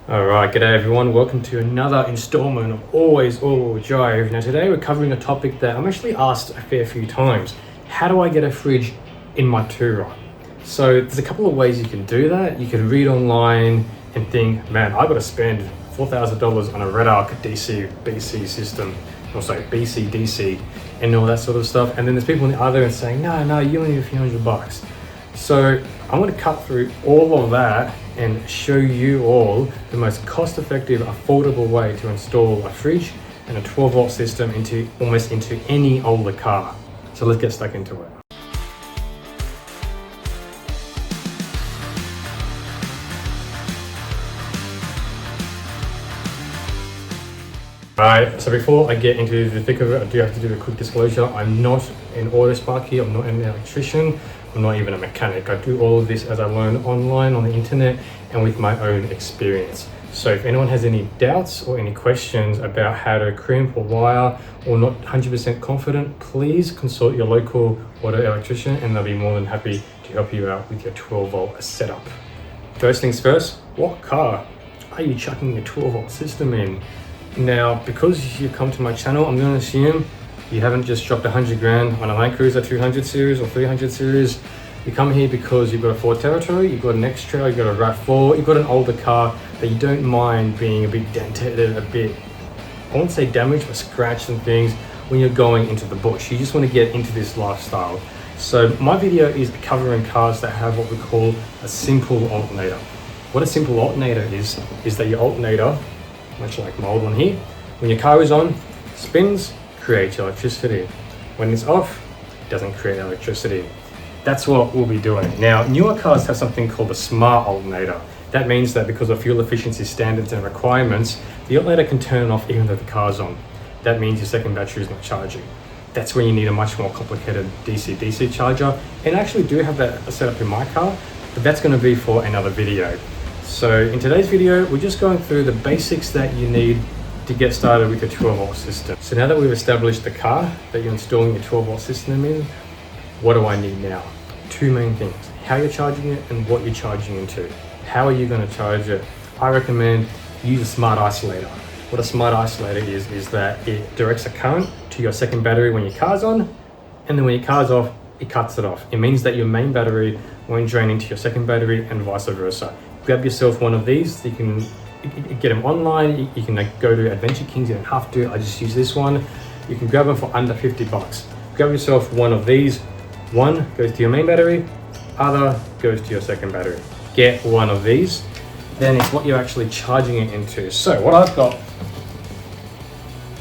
Alright, g'day everyone, welcome to another installment of Always All Drive. Now today we're covering a topic that I'm actually asked a fair few times. How do I get a fridge in my two-ride? So there's a couple of ways you can do that. You can read online and think, man, I gotta spend $4,000 on a Red Arc DC BC system, or sorry, BC DC and all that sort of stuff. And then there's people on the other end saying, no, you only need a few $100. So I'm going to cut through all of that and show you all the most cost-effective, affordable way to install a fridge and a 12-volt system into almost into any older car. So let's get stuck into it. Alright, so before I get into the thick of it, I do have to do a quick disclosure. I'm not an auto sparky, I'm not an electrician, I'm not even a mechanic. I do all of this as I learn online on the internet and with my own experience. So if anyone has any doubts or any questions about how to crimp or wire or not 100% confident, please consult your local auto electrician and they'll be more than happy to help you out with your 12-volt setup. First things first, what car are you chucking your 12-volt system in? Now, because you come to my channel, I'm going to assume you haven't just dropped 100 grand on a Land Cruiser 200 series or 300 series. You come here because you've got a Ford Territory, you've got an X-Trail, you've got a RAV4, you've got an older car that you don't mind being a bit dented, a bit, I won't say damaged, but scratched and things when you're going into the bush. You just want to get into this lifestyle. So my video is covering cars that have what we call a simple alternator. What a simple alternator is that your alternator, much like my old one here, when your car is on, spins, creates electricity. When it's off, it doesn't create electricity. That's what we'll be doing. Now, newer cars have something called a smart alternator. That means that because of fuel efficiency standards and requirements, the alternator can turn off even though the car's on. That means your second battery is not charging. That's when you need a much more complicated DC-DC charger. And I actually do have that set up in my car, but that's going to be for another video. So in today's video, we're just going through the basics that you need to get started with your 12-volt system. So now that we've established the car that you're installing your 12-volt system in, what do I need now? Two main things: how you're charging it and what you're charging into. How are you going to charge it? I recommend use a smart isolator. What a smart isolator is that it directs a current to your second battery when your car's on, and then when your car's off, it cuts it off. It means that your main battery won't drain into your second battery and vice versa. Grab yourself one of these. You can get them online. You can go to Adventure Kings. You don't have to. I just use this one. You can grab them for under $50. Grab yourself one of these. One goes to your main battery, other goes to your second battery. Get one of these, then it's what you're actually charging it into. So what I've got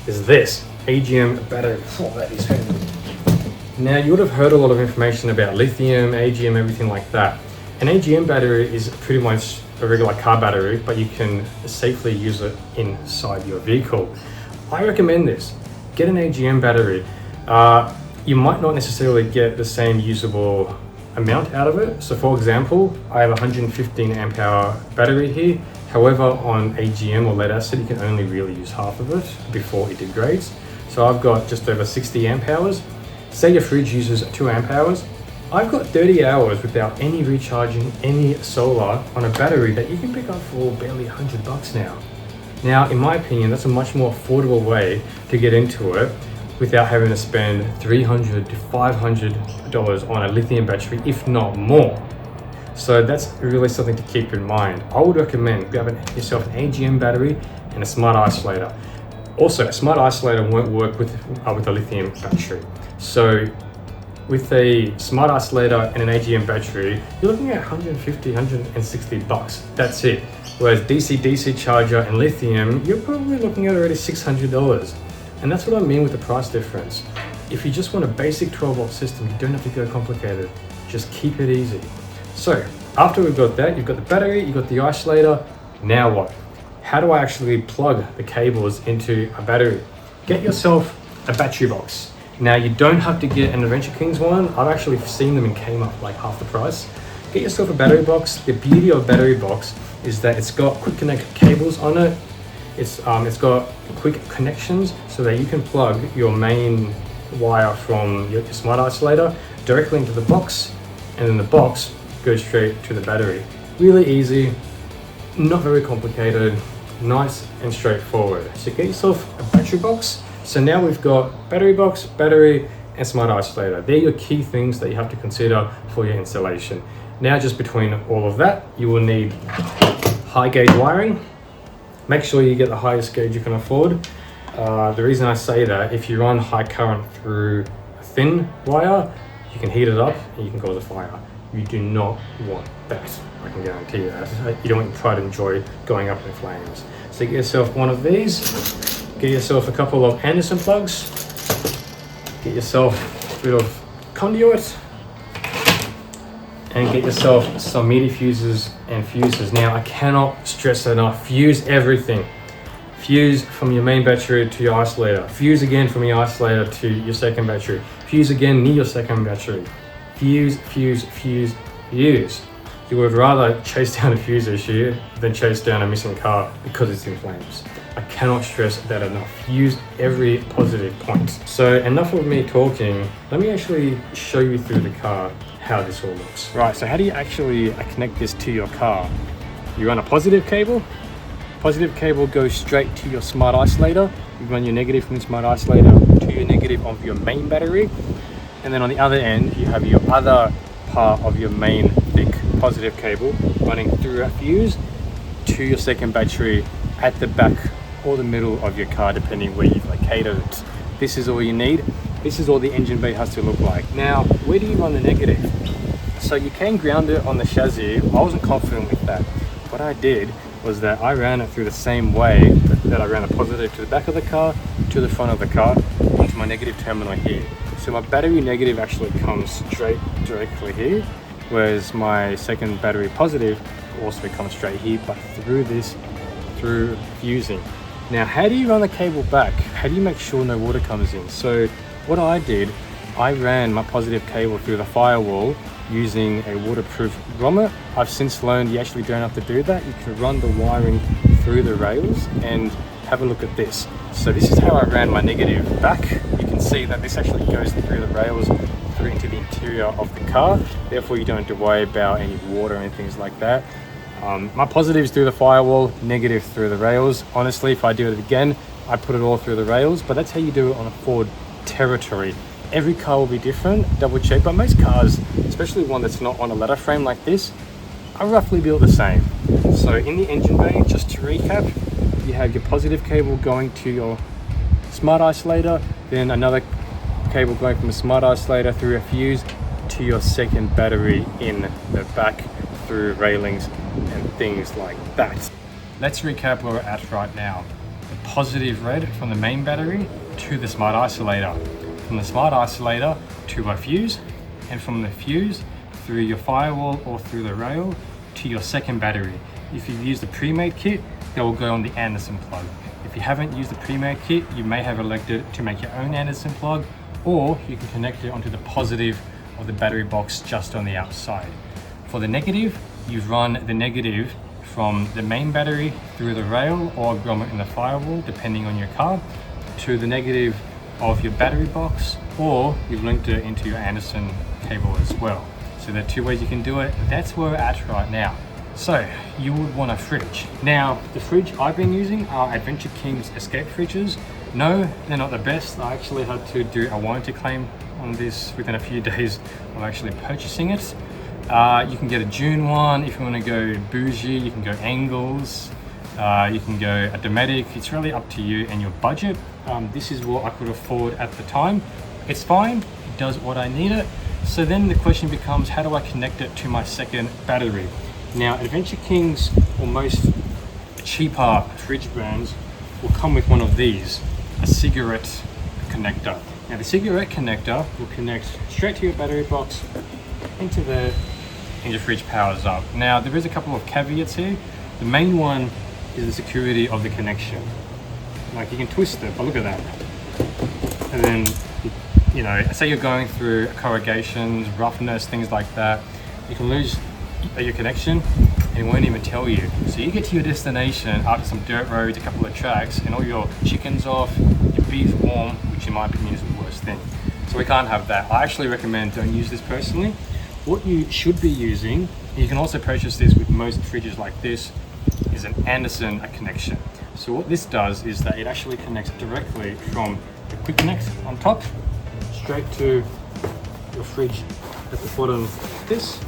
is this AGM Battery. Oh, that is heavy. Now you would have heard a lot of information about lithium, AGM, everything like that. An AGM battery is pretty much a regular car battery, but you can safely use it inside your vehicle. I recommend this. Get an AGM battery. You might not necessarily get the same usable amount out of it. So for example, I have a 115 amp hour battery here. However, on AGM or lead acid, you can only really use half of it before it degrades. So I've got just over 60 amp hours. Say your fridge uses 2 amp hours. I've got 30 hours without any recharging, any solar on a battery that you can pick up for barely $100 now. Now, in my opinion, that's a much more affordable way to get into it without having to spend $300 to $500 on a lithium battery, if not more. So that's really something to keep in mind. I would recommend grabbing yourself an AGM battery and a smart isolator. Also, a smart isolator won't work with a lithium battery. So with a smart isolator and an AGM battery, you're looking at $150, $160. That's it. Whereas DC-DC charger and lithium, you're probably looking at already $600. And that's what I mean with the price difference. If you just want a basic 12-volt system, you don't have to go complicated. Just keep it easy. So after we've got that, you've got the battery, you've got the isolator. Now what? How do I actually plug the cables into a battery? Get yourself a battery box. Now you don't have to get an Adventure Kings one. I've actually seen them in Kmart like half the price. Get yourself a battery box. The beauty of a battery box is that it's got quick connect cables on it. It's got quick connections so that you can plug your main wire from your smart isolator directly into the box, and then the box goes straight to the battery. Really easy, not very complicated, nice and straightforward. So get yourself a battery box. So now we've got battery box, battery, and smart isolator. They're your key things that you have to consider for your installation. Now just between all of that, you will need high gauge wiring. Make sure you get the highest gauge you can afford. The reason I say that, if you run high current through a thin wire, you can heat it up and you can cause a fire. You do not want that, I can guarantee you that. You don't want your pride and joy going up in flames. So get yourself one of these, get yourself a couple of Anderson plugs, get yourself a bit of conduit, and get yourself some media fuses and fuses. Now, I cannot stress enough, fuse everything. Fuse from your main battery to your isolator. Fuse again from your isolator to your second battery. Fuse again near your second battery. Fuse, fuse, fuse, fuse. You would rather chase down a fuse issue than chase down a missing car because it's in flames. I cannot stress that enough. Fuse every positive point. So enough of me talking. Let me actually show you through the car how this all looks. Right, so how do you actually connect this to your car? You run a positive cable. Positive cable goes straight to your smart isolator. You run your negative from the smart isolator to your negative of your main battery. And then on the other end, you have your other part of your main thick positive cable running through a fuse to your second battery at the back or the middle of your car, depending where you've located it. This is all you need. This is all the engine bay has to look like. Now, where do you run the negative? So you can ground it on the chassis. I wasn't confident with that. What I did was that I ran it through the same way that I ran a positive to the back of the car, to the front of the car, onto my negative terminal here. So my battery negative actually comes straight directly here, whereas my second battery positive also comes straight here, but through fusing. Now, how do you run the cable back? How do you make sure no water comes in? So what I did, I ran my positive cable through the firewall using a waterproof grommet. I've since learned you actually don't have to do that. You can run the wiring through the rails, and have a look at this. So this is how I ran my negative back. You can see that this actually goes through the rails, through into the interior of the car. Therefore, you don't have to worry about any water and things like that. My positives through the firewall, negative through the rails. Honestly, if I do it again, I put it all through the rails, but that's how you do it on a Ford Territory. Every car will be different, double check, but most cars, especially one that's not on a ladder frame like this, are roughly built the same. So in the engine bay, just to recap, you have your positive cable going to your smart isolator, then another cable going from the smart isolator through a fuse to your second battery in the back through railings and things like that. Let's recap where we're at right now. The positive red from the main battery to the smart isolator. From the smart isolator to a fuse, and from the fuse through your firewall or through the rail to your second battery. If you've used the pre-made kit, that will go on the Anderson plug. If you haven't used the pre-made kit, you may have elected to make your own Anderson plug, or you can connect it onto the positive of the battery box just on the outside. For the negative, you've run the negative from the main battery through the rail or grommet in the firewall, depending on your car, to the negative of your battery box, or you've linked it into your Anderson cable as well. So there are two ways you can do it. That's where we're at right now. So you would want a fridge. Now, the fridge I've been using are Adventure King's Escape fridges. No, they're not the best. I actually had to do a warranty claim on this within a few days of actually purchasing it. You can get a June one. If you want to go bougie, you can go Angles. You can go a Dometic. It's really up to you and your budget. This is what I could afford at the time. It's fine, it does what I need it. So then the question becomes, how do I connect it to my second battery? Now, Adventure King's or most cheaper fridge brands will come with one of these, a cigarette connector. Now, the cigarette connector will connect straight to your battery box, into there, and your fridge powers up. Now, there is a couple of caveats here. The main one is the security of the connection. Like, you can twist it, but look at that. And then, you know, say you're going through corrugations, roughness, things like that, you can lose your connection and it won't even tell you. So you get to your destination after some dirt roads, a couple of tracks, and all your chicken's off, your beef's warm, which in my opinion is the worst thing. So we can't have that. I actually recommend don't use this personally. What you should be using, you can also purchase this with most fridges like this, is an Anderson connection. So what this does is that it actually connects directly from the quick connect on top straight to your fridge at the bottom like this.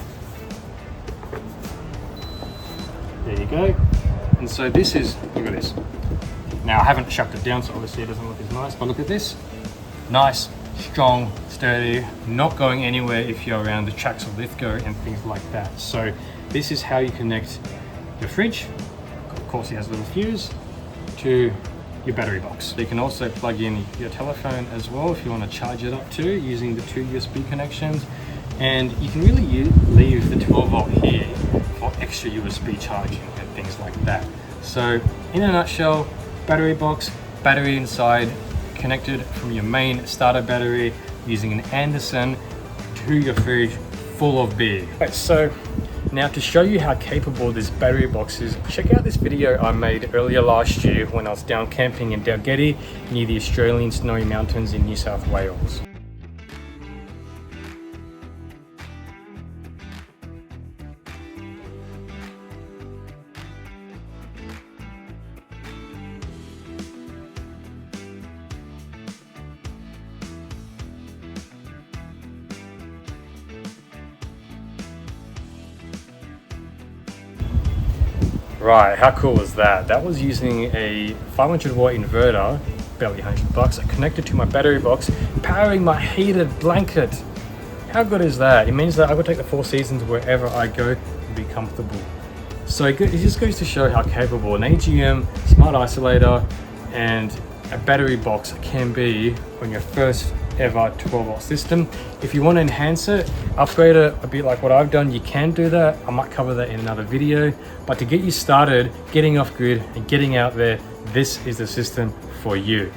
There you go. And so this is, look at this. Now I haven't shoved it down, so obviously it doesn't look as nice, but look at this. Nice, strong, sturdy, not going anywhere if you're around the tracks of Lithgow and things like that. So this is how you connect your fridge. Of course it has a little fuse to your battery box. You can also plug in your telephone as well if you want to charge it up too, using the 2 USB connections. And you can really leave the 12 volt here for extra USB charging and things like that. So in a nutshell, battery box, battery inside, connected from your main starter battery using an Anderson to your fridge full of beer. Right, so now to show you how capable this battery box is, check out this video I made earlier last year when I was down camping in Dalgety near the Australian Snowy Mountains in New South Wales. Right, how cool was that? That was using a 500 watt inverter, barely $100, connected to my battery box, powering my heated blanket. How good is that? It means that I could take the 4 seasons wherever I go and be comfortable. So it just goes to show how capable an AGM smart isolator and a battery box can be on your first ever 12 volt system. If you want to enhance it, upgrade it a bit like what I've done, you can do that. I might cover that in another video, but to get you started, getting off grid and getting out there, this is the system for you.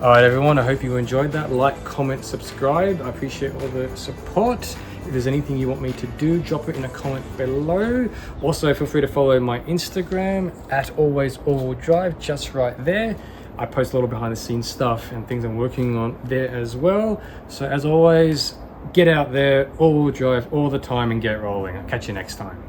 All right, everyone, I hope you enjoyed that. Like, comment, subscribe. I appreciate all the support. If there's anything you want me to do, drop it in a comment below. Also, feel free to follow my Instagram at always all-wheel drive, just right there. I post a little behind the scenes stuff and things I'm working on there as well. So as always, get out there, all-wheel drive all the time and get rolling. I'll catch you next time.